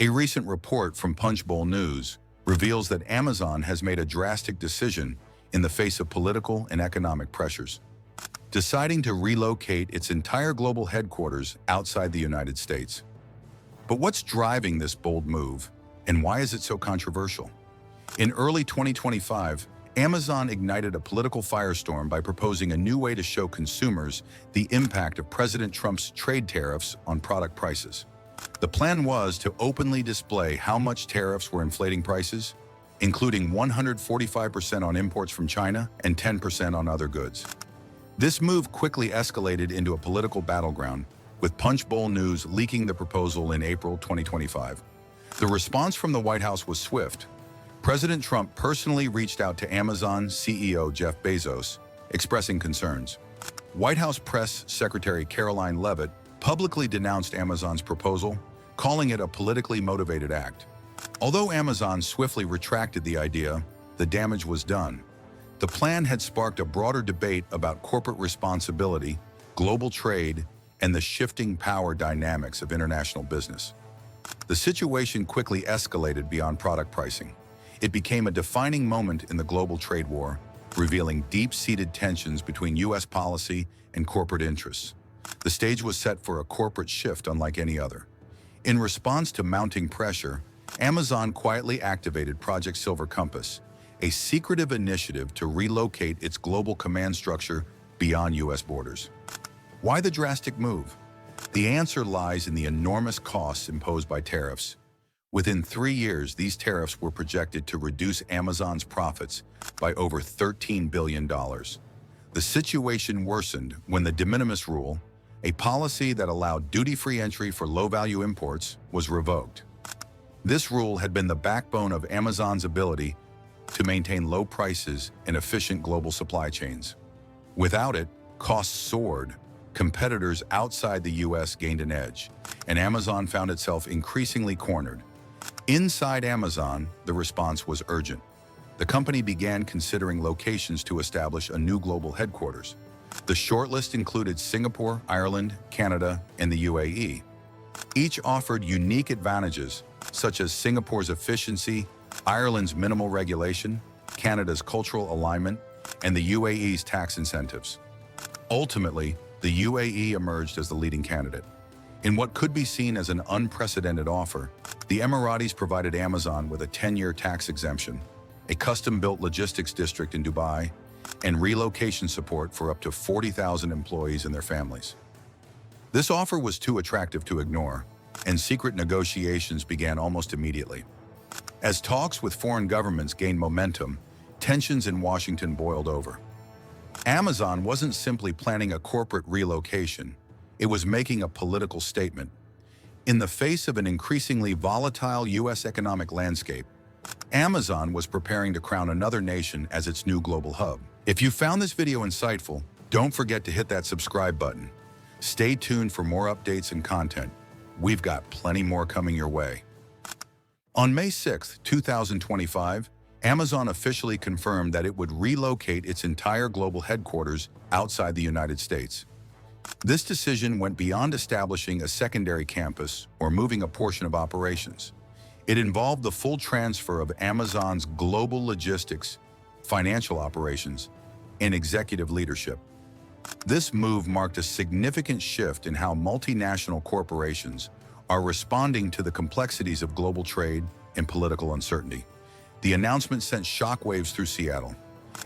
A recent report from Punchbowl News reveals that Amazon has made a drastic decision in the face of political and economic pressures, deciding to relocate its entire global headquarters outside the United States. But what's driving this bold move, and why is it so controversial? In early 2025, Amazon ignited a political firestorm by proposing a new way to show consumers the impact of President Trump's trade tariffs on product prices. The plan was to openly display how much tariffs were inflating prices, including 145% on imports from China and 10% on other goods. This move quickly escalated into a political battleground, with Punchbowl News leaking the proposal in April 2025. The response from the White House was swift. President Trump personally reached out to Amazon CEO Jeff Bezos, expressing concerns. White House Press Secretary Caroline Leavitt publicly denounced Amazon's proposal, calling it a politically motivated act. Although Amazon swiftly retracted the idea, the damage was done. The plan had sparked a broader debate about corporate responsibility, global trade, and the shifting power dynamics of international business. The situation quickly escalated beyond product pricing. It became a defining moment in the global trade war, revealing deep-seated tensions between U.S. policy and corporate interests. The stage was set for a corporate shift unlike any other. In response to mounting pressure, Amazon quietly activated Project Silver Compass, a secretive initiative to relocate its global command structure beyond U.S. borders. Why the drastic move? The answer lies in the enormous costs imposed by tariffs. Within 3 years, these tariffs were projected to reduce Amazon's profits by over $13 billion. The situation worsened when the de minimis rule, a policy that allowed duty-free entry for low-value imports, was revoked. This rule had been the backbone of Amazon's ability to maintain low prices and efficient global supply chains. Without it, costs soared, competitors outside the U.S. gained an edge, and Amazon found itself increasingly cornered. Inside Amazon, the response was urgent. The company began considering locations to establish a new global headquarters. The shortlist included Singapore, Ireland, Canada, and the UAE. Each offered unique advantages, such as Singapore's efficiency, Ireland's minimal regulation, Canada's cultural alignment, and the UAE's tax incentives. Ultimately, the UAE emerged as the leading candidate. In what could be seen as an unprecedented offer, the Emiratis provided Amazon with a 10-year tax exemption, a custom-built logistics district in Dubai, and relocation support for up to 40,000 employees and their families. This offer was too attractive to ignore, and secret negotiations began almost immediately. As talks with foreign governments gained momentum, tensions in Washington boiled over. Amazon wasn't simply planning a corporate relocation, it was making a political statement. In the face of an increasingly volatile U.S. economic landscape, Amazon was preparing to crown another nation as its new global hub. If you found this video insightful, don't forget to hit that subscribe button. Stay tuned for more updates and content. We've got plenty more coming your way. On May 6, 2025, Amazon officially confirmed that it would relocate its entire global headquarters outside the United States. This decision went beyond establishing a secondary campus or moving a portion of operations. It involved the full transfer of Amazon's global logistics, financial operations, and executive leadership. This move marked a significant shift in how multinational corporations are responding to the complexities of global trade and political uncertainty. The announcement sent shockwaves through Seattle.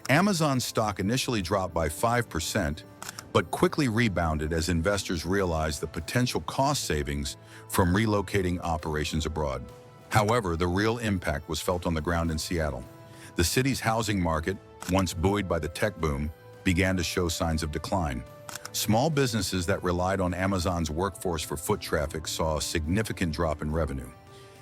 Amazon's stock initially dropped by 5%, but quickly rebounded as investors realized the potential cost savings from relocating operations abroad. However, the real impact was felt on the ground in Seattle. The city's housing market, once buoyed by the tech boom, began to show signs of decline. Small businesses that relied on Amazon's workforce for foot traffic saw a significant drop in revenue.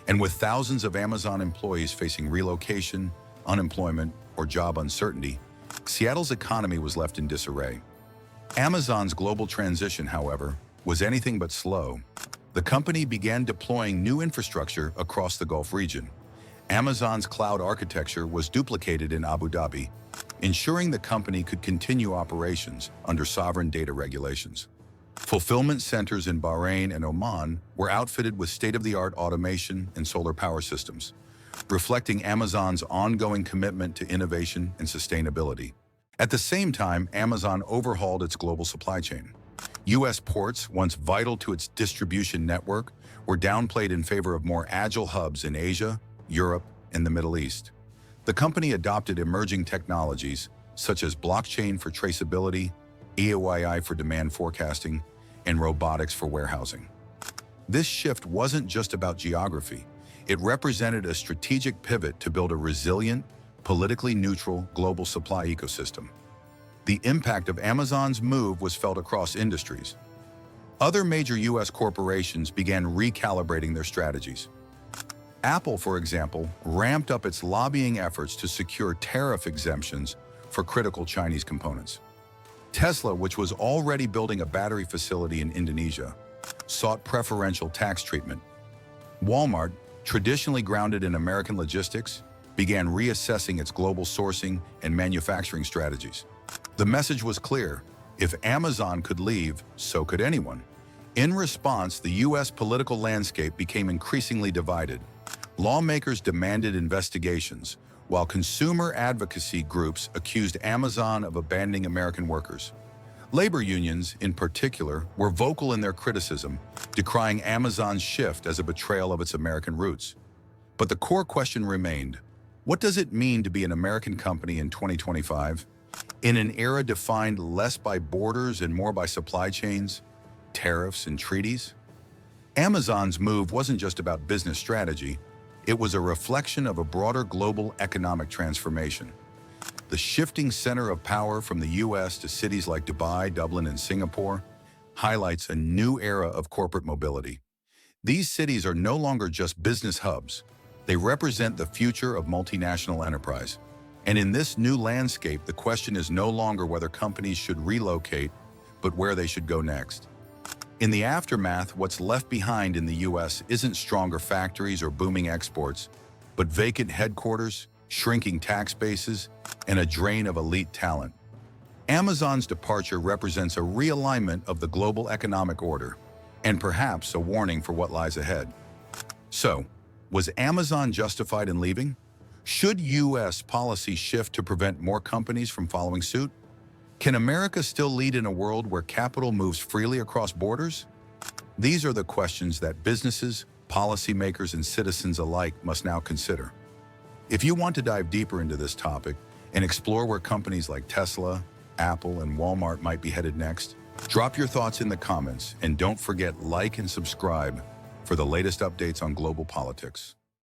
And with thousands of Amazon employees facing relocation, unemployment, or job uncertainty, Seattle's economy was left in disarray. Amazon's global transition, however, was anything but slow. The company began deploying new infrastructure across the Gulf region. Amazon's cloud architecture was duplicated in Abu Dhabi, ensuring the company could continue operations under sovereign data regulations. Fulfillment centers in Bahrain and Oman were outfitted with state-of-the-art automation and solar power systems, reflecting Amazon's ongoing commitment to innovation and sustainability. At the same time, Amazon overhauled its global supply chain. U.S. ports, once vital to its distribution network, were downplayed in favor of more agile hubs in Asia, Europe, and the Middle East. The company adopted emerging technologies such as blockchain for traceability, EOII for demand forecasting, and robotics for warehousing. This shift wasn't just about geography. It represented a strategic pivot to build a resilient, politically neutral global supply ecosystem. The impact of Amazon's move was felt across industries. Other major U.S. corporations began recalibrating their strategies. Apple, for example, ramped up its lobbying efforts to secure tariff exemptions for critical Chinese components. Tesla, which was already building a battery facility in Indonesia, sought preferential tax treatment. Walmart, traditionally grounded in American logistics, began reassessing its global sourcing and manufacturing strategies. The message was clear: if Amazon could leave, so could anyone. In response, the U.S. political landscape became increasingly divided. Lawmakers demanded investigations, while consumer advocacy groups accused Amazon of abandoning American workers. Labor unions, in particular, were vocal in their criticism, decrying Amazon's shift as a betrayal of its American roots. But the core question remained: what does it mean to be an American company in 2025? In an era defined less by borders and more by supply chains, tariffs, and treaties? Amazon's move wasn't just about business strategy. It was a reflection of a broader global economic transformation. The shifting center of power from the U.S. to cities like Dubai, Dublin, and Singapore highlights a new era of corporate mobility. These cities are no longer just business hubs. They represent the future of multinational enterprise. And in this new landscape, the question is no longer whether companies should relocate, but where they should go next. In the aftermath, what's left behind in the U.S. isn't stronger factories or booming exports, but vacant headquarters, shrinking tax bases, and a drain of elite talent. Amazon's departure represents a realignment of the global economic order, and perhaps a warning for what lies ahead. So, was Amazon justified in leaving? Should U.S. policy shift to prevent more companies from following suit? Can America still lead in a world where capital moves freely across borders? These are the questions that businesses, policymakers, and citizens alike must now consider. If you want to dive deeper into this topic and explore where companies like Tesla, Apple, and Walmart might be headed next, drop your thoughts in the comments, and don't forget like and subscribe for the latest updates on global politics.